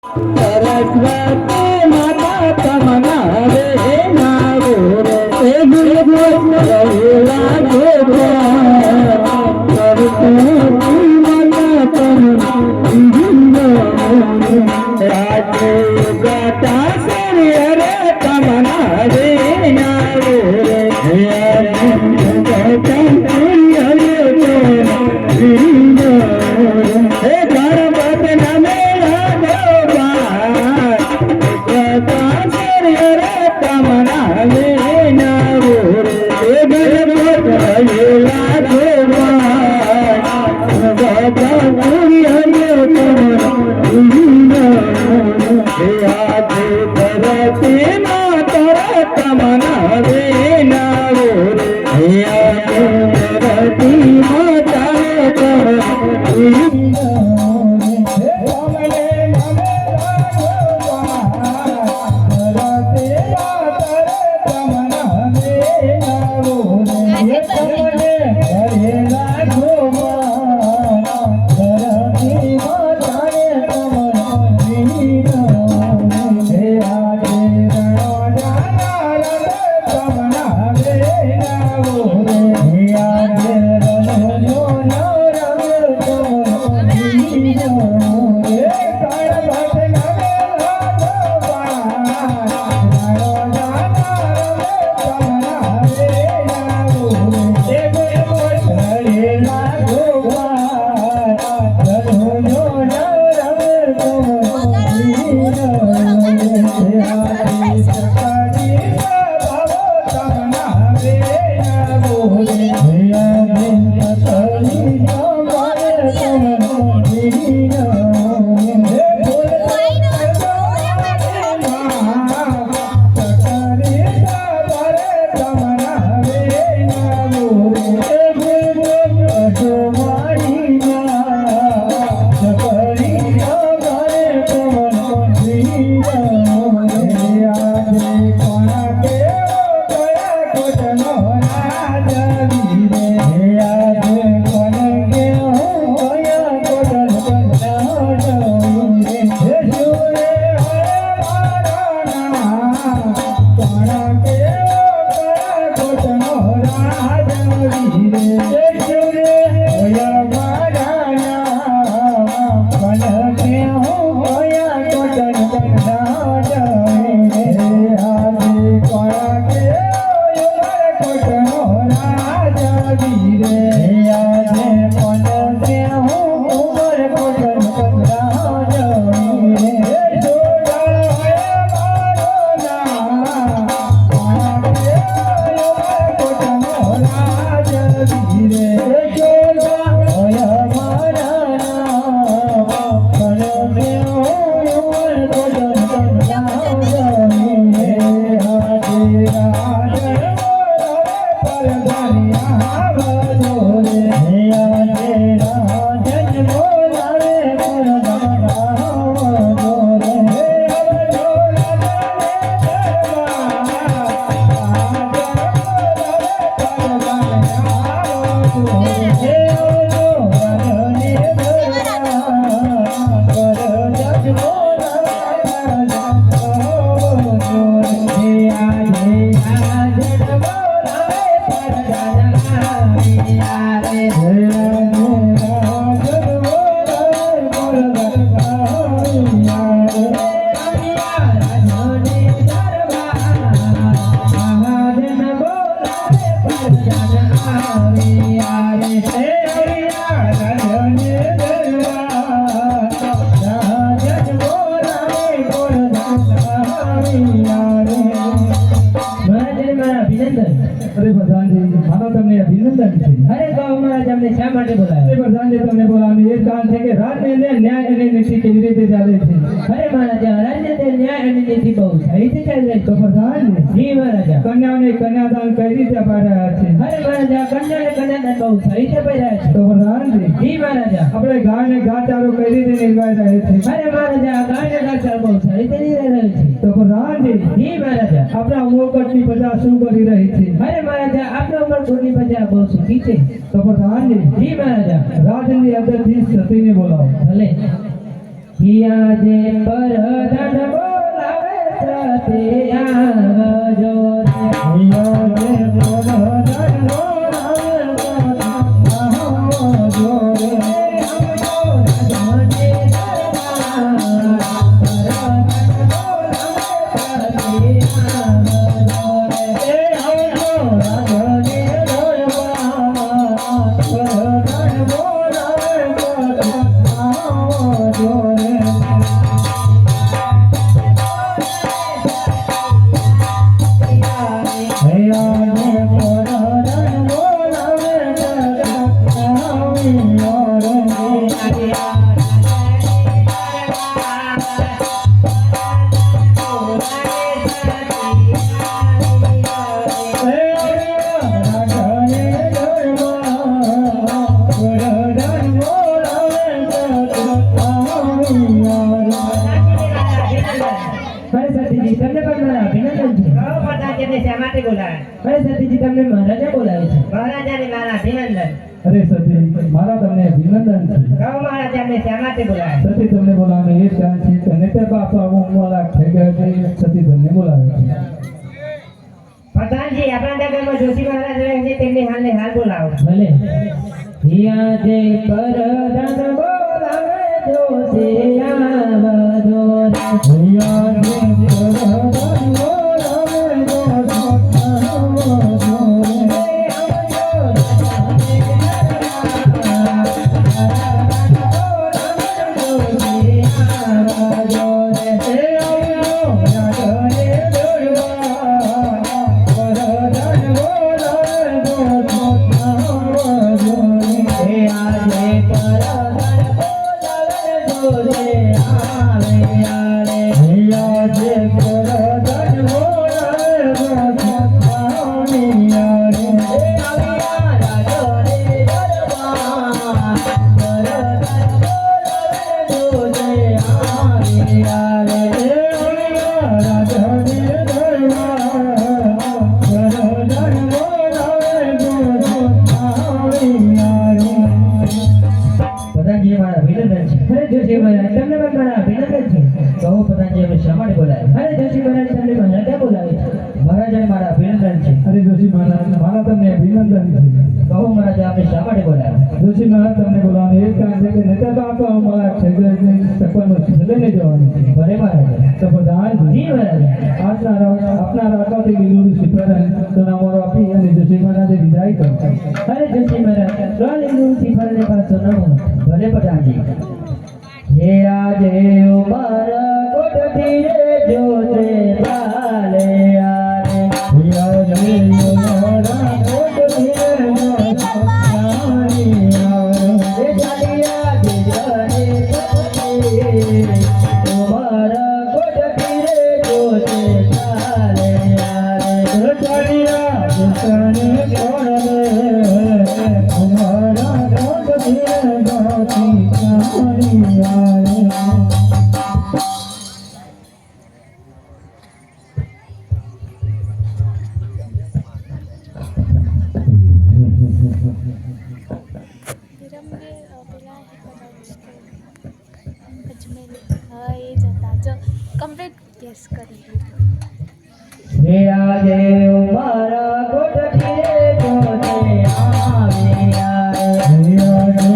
सरस्वती माता तमना रे नागो रे गुरु रविला गोपा सरस्वती माता तमना राजे गाता सरे तमना रे नागो रे गाता અરે પ્રધાનજી માનો તમને અભિનંદન છે. અરે તો અમારા તમને શા માટે બોલાવ્યા? અરે પ્રધાનજી તમને બોલાવવાનું એ કારણ છે કે રાજની અંદર ન્યાય અને નીતિ કેવી રીતે ચાલે છે. અરે મહારાજા, રાજ્ય તે ન્યાય અને નીતિ બહુ સારી રીતે ચાલે છે. તો પ્રધાનજી જી મહારાજા, કન્યાઓને કન્યાદાન કઈ રીતે અપાઈ રહ્યા છે? અરે મહારાજા, કન્યાને કન્યાદાન બહુ સારી રીતે અપાઈ રહ્યા છે. તો પ્રધાનજી જી મહારાજા, આપણે ગાયને ઘાચારો કઈ રીતે નિર્વાહ રહે છે? અરે મહારાજા, ગાયને ઘાસચારો બહુ સારી રીતે નિર્વાહ રહ્યો છે. તો પ્રધાનજી જી મહારાજા, આપણા મોકટની પ્રજા શું કરી રહી છે? અરે મહારાજા, આપણો અમરપુરની પ્રજા બહુ સુખી છે. તો પ્રધાનજી જી મહારાજા, રાજની અંદરથી સતીને બોલાવો. ભલે. હિયા જે પરધન બોલાવે સાથે આવજો રે. હિયા જે પરધન બોલાવે આવજો રે. તમને મહારાજા બોલાવે છે. મહારાજાને મારા અભિનંદન. અરે સતી મારા તમને અભિનંદન છે. ગૌ મહારાજાને શા માટે બોલાવે? સતી તમને બોલાવે એ કારણ છે કે અને તે બાપા મારા થઈ ગયા છે સતી તમને બોલાવે છે. પ્રધાનજી, આપણા નગરમાં જોશી મહારાજ રહે છે, તેમની હાલને હાલ બોલાવો. ભલે. હિયા જે પરધન બોલાવે જોશી આવજો રે. હિયા જે પરધન બોલાવે જોશી મહારાજ તમને બોલાવે એ કારણ છે કે નેતા બાપા અમારા ક્ષેત્રને તકવાનું લઈને જવાનું છે. ભલે મહારાજા. તો પ્રધાનજી જી મહારાજા. આપના રાજાથી લીલું સિફારન તો નામો આપી અને જોશી મહારાજે વિદાય કરતા. અરે જોશી મહારાજ લીલું સિફારને પાછો નમો. ભલે પ્રધાનજી. હે આજે મારા કોટથી રે જોશે ચાલે આરે. હે આજે મારા કોટથી રે કમ્પ્લીટ ગેસ કરી લીધું. હે આજે મારા કોટથી રે જોશે આવે આરે. હે આજે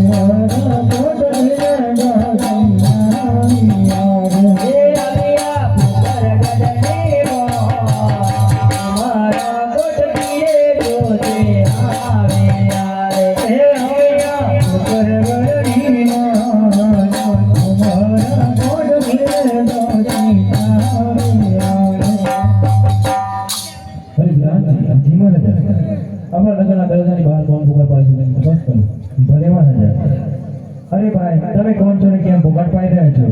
મારા કોટથી રે જોશે આવે. હે આલિયા પુત્ર ગદનેવો મારા કોટથી રે જોશે આવે આરે. હે આલિયા પુત્ર ગદનેવો મારા કોટથી રે જોશે અમારા નગરના દરવાજાની બહાર કોણ પુકાર પાડી છે બસ કરો. ભલે મહારાજા. અરે ભાઈ તમે કોણ છો ને કેમ પુકાર પાડી રહ્યા છો?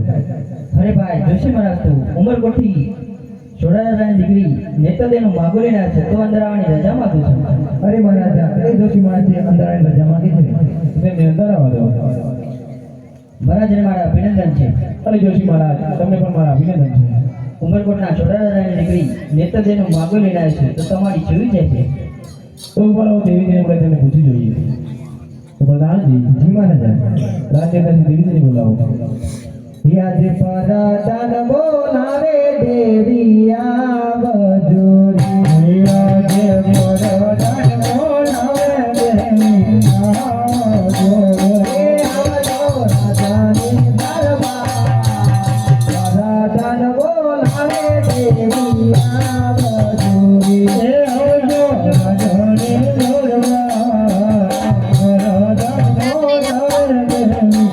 અરે ભાઈ જોશી મહારાજ તું ઉમરકોટથી જોડાદાદાની દીકરી નેતદેનું માગુ લઈને આવ્યા છે, તો અંદર આવવાની રજા માંગુ છું. અરે મહારાજા એ જોશી મહારાજે અંદર આવીને રજા માંગી છે તેમને અંદર આવવા દો. મહારાજને મારા અભિનંદન છે. અરે જોશી મહારાજ તમને પણ મારા અભિનંદન છે. ઉમરકોટના જોડાદાદાની દીકરી નેતદેનું માગુ લઈને આવ્યા છે, તો તમારી જેવી જાય છે. તો બોલો દેવીને આપણે તેમને પૂછી જોઈએ. તો પ્રધાનજી જી મહારાજા રાજ્યની દેવીને બોલાવો. યાદ પરાધન બોલાવે દેવી આવજો રે યાદ પરાધન બોલાવે દેવી આવજો રે આવજો રાજાની દરબાર પરાધન બોલાવે દેવી આવજો રે આવજો રાજાની દરબાર પરાધન બોલાવે દેવી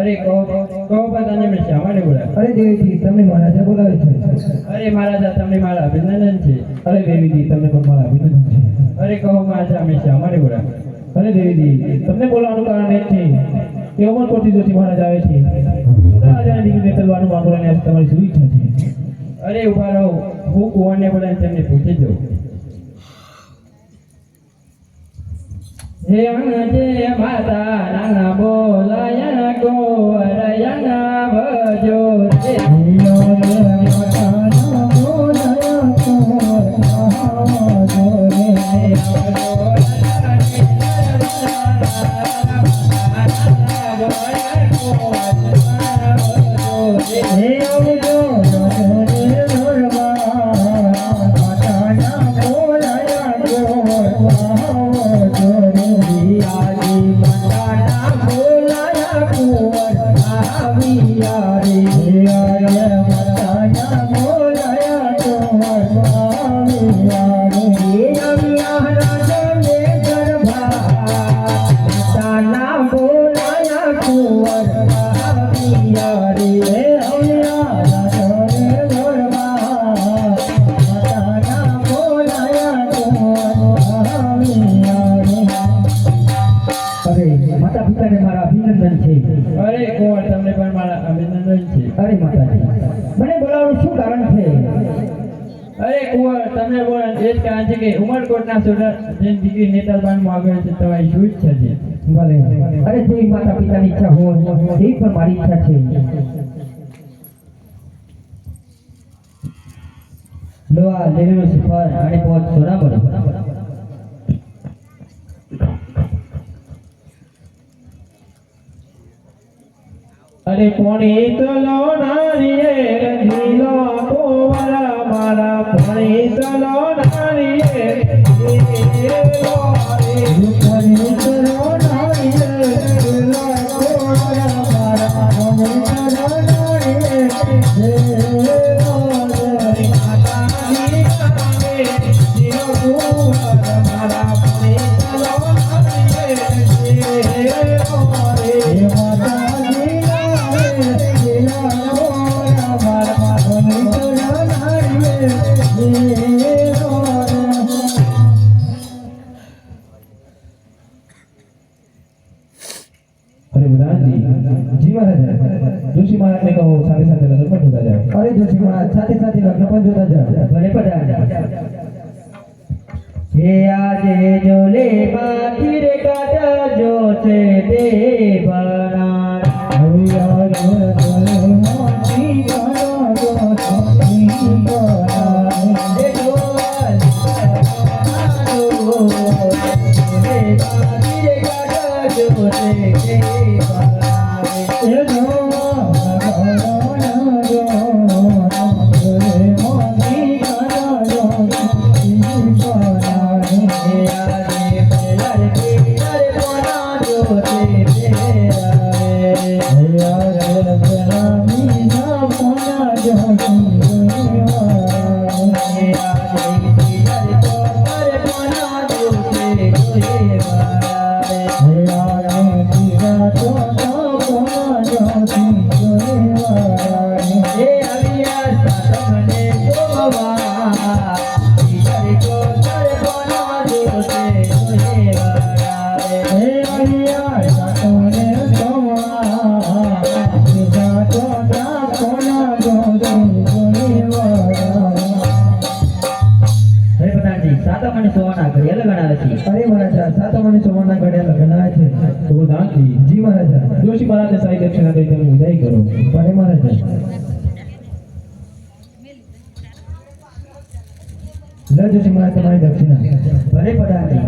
અરે કહો બધાને મેં શા માટે બોલાવ્યા? અરે દેવીજી તમને મહારાજા બોલાવે છે. અરે મહારાજા, તમને મારા અભિનંદન છે. અરે દેવીજી તમને પણ મારા અભિનંદન છે. અરે કહો મહારાજા, મેં શા માટે બોલાવ્યા? અરે દેવીજી તમને બોલાવવાનું કારણ એ છે કે અમરકોટથી જોશી મહારાજ આવે છે. રાજાની દીકરીને તલવાનું માંગો અને આજે તમારી શું ઈચ્છા છે? અરે ઉભા રહો, હું કુંવરને બોલાવીને તેમને પૂછી જોઉં. હે અંજે માતા નાના બોલાયા ગોવરયા ભજો રે માતા પિતાને મારા અભિનંદન છે. અરે કુંવર, તમને પણ મારા અભિનંદન છે. અરે માતાજી મને બોલાવવાનું શું કારણ છે? અરે કુંવર, તમને બોલાવવાનું એ જ કારણ છે કે ઉમરકોટના સોડા જેની દીકરી નેતરબાનમાં આગળ છે, તમારી શું ઈચ્છા છે? ભલે અરે જે માતા પિતાની ઈચ્છા હોય તે પણ મારી ઈચ્છા છે. લો આ લેલું સિફાર અને પોત સોના મળો. અરે પોણી તલો નારીએ રંગીલો કોવરા મારા પોણી તલો નારીએ રંગીલો પોણી તલો નારીએ રંગીલો કોવરા મારા પોણી તલો નારીએ રંગીલો માતાજી કામે જીરો કોવરા મારા પોણી તલો નારીએ રંગીલો માતાજી જોશી મહારાજને કહો સાથે સાથે લગ્ન પણ જોતા જાઓ. અરે જોશી મહારાજ સાથે સાથે લગ્ન પણ જોતા જાઓ. ભલે પધાર્યા. હે આજે જોલે માથી રે કાઢ જો છે દેવના હરિયા જોલે માથી કાઢ જો છે દેવના હે જોલ માથી રે કાઢ જો છે દેવના હે જોલ Hey, જી મહારાજ જોશી મહારાજને સારી દક્ષિણા દઈ તેમની વિદાય કરો. ભલે મહારાજ લો જોશી મહારાજ તમારી દક્ષિણા ભલે પધારી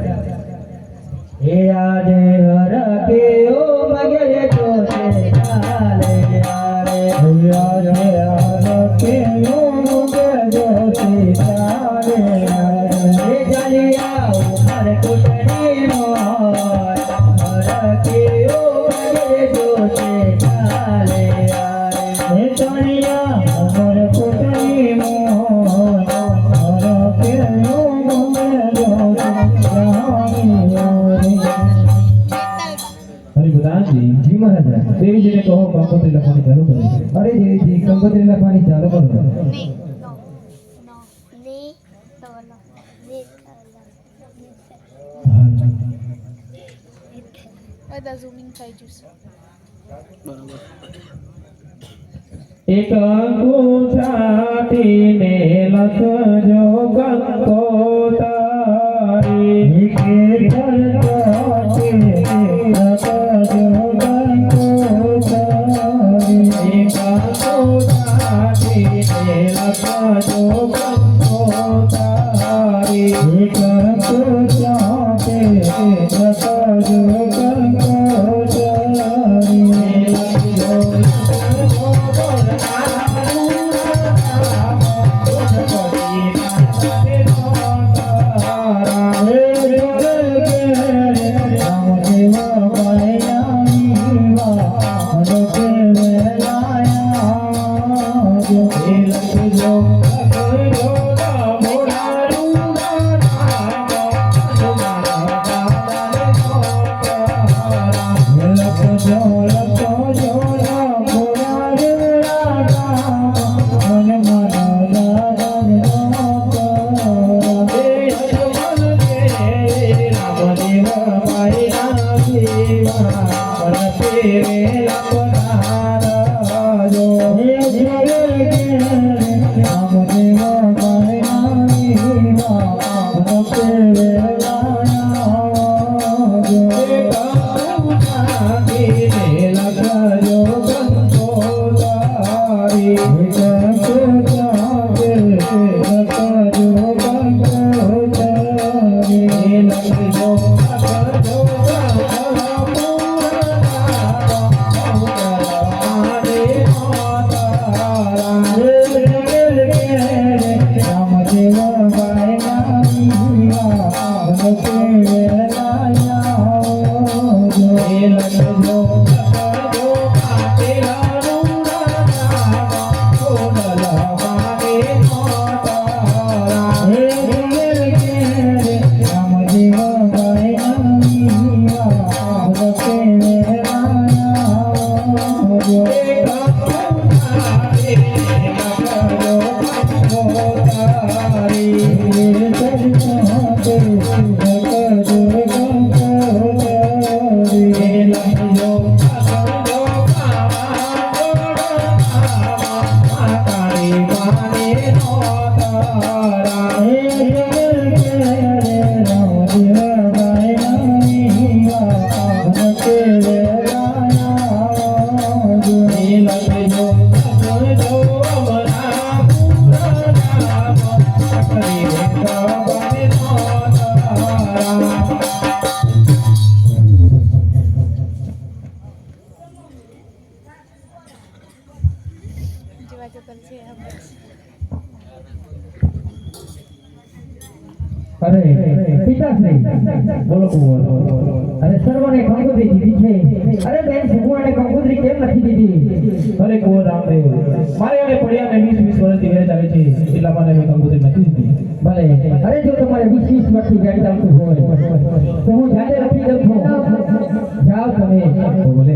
એ આજે હર કે ઓ મગે તો છે ચાલે યારે યાર કે યો મુગે જોશી ચાલે એ જાલિયા ઉમર કુટની નો હર કે ઓ મગે તો છે ચાલે યારે હે ચાલિયા અમર કોટની મો કે યો મુગે જોશી હરિભદાનજી જી મહારાજ દેવીજીને કહો કંકોત્રી લખવાની ચાલુ કરે. અરે દેવીજી કંકોત્રી લખવાની ચાલુ કરો ને નો નો ને તો નો ને બધા ઝૂમિંગ થઈ જશે. એક અંગૂઠાટીને લખજો કંકોત્રી. એક અંગૂઠાટીને લખજો કંકોત્રી. અરે પિતાશ્રી બોલો કુંવર. અરે સર્વને કંકોત્રી દીધી છે. અરે બેન સુગુણાને કંકોત્રી કેમ નથી દીધી? અરે કુંવર રામદેવ, મારે અને પડ્યાને 20 વર્ષથી વેચ આવે છે, એટલા માટે મેં કંકોત્રી નથી દીધી. ભલે અરે જો તમારે 20 વર્ષથી ગાડી ચાલતું હોય તો હું જાતે લખી દઉં છું. જાઓ તમે. તો બોલે